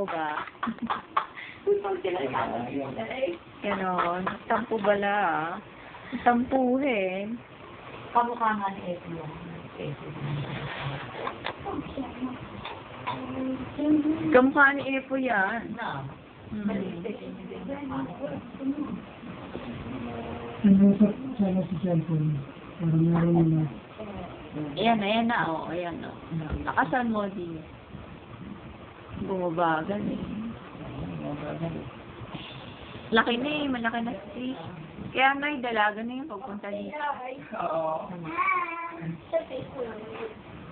Tampo ba? Ganon. Tampo bala ah. Tampuhin. Kamukha nga ni Epo yung Kamukha ni Epo yan. na. Nag-usap sana si cellphone. Para meron na. Ayan na, oh, ayan, oh. Lakasan mo, di. Bumabagal eh. Laki na eh, malaki na si. Kaya may dalaga na yung pagpunta dito. Oo.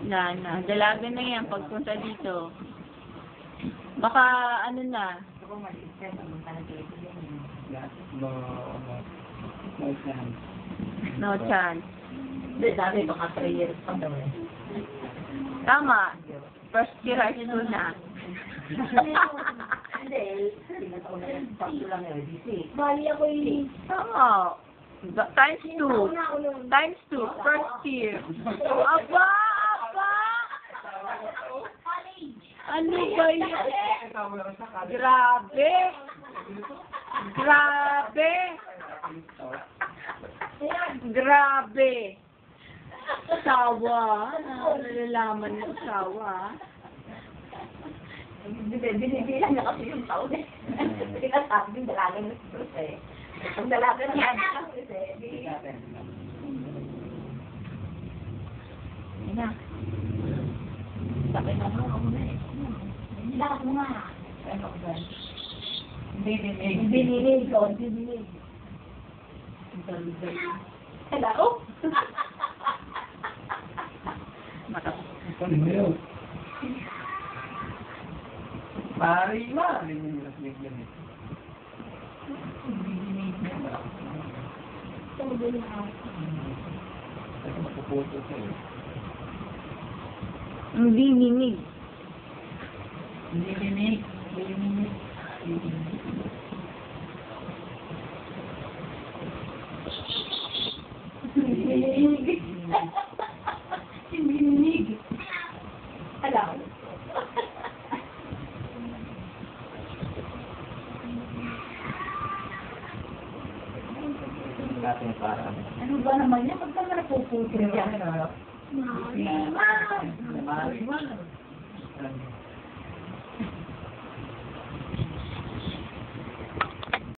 Wala na, dalaga na yan pagpunta dito. Baka ano na, no chance. Hindi, dati baka 3 years pa daw eh. Tama, first year high school na. Hindi, ilang taon na yan. Sakto lang eh, DC. Bali ako yung... Tama. Times 2. Times 2. First year. Aba! Aba! Ano ba yun? Grabe! Grabe! Grabe! Sawa. Nalalaman mo sawa. Binibilang na kasi yung taon eh. Sinasabi yung dalaga ng Cruz eh. Ang dalaga ng Cruz eh. Hindi na. Sabi na mo, ako na eh. Hindi ako nga. Ano ba? Binilig. Binilig. Hello? Matapos. Ano Mari ma, hindi mo lang Hindi ninig. Hindi dinig. Hindi dinig. Hello? Ano ba naman yan? Ba't naman napuputin yan? Mama! Mari ma.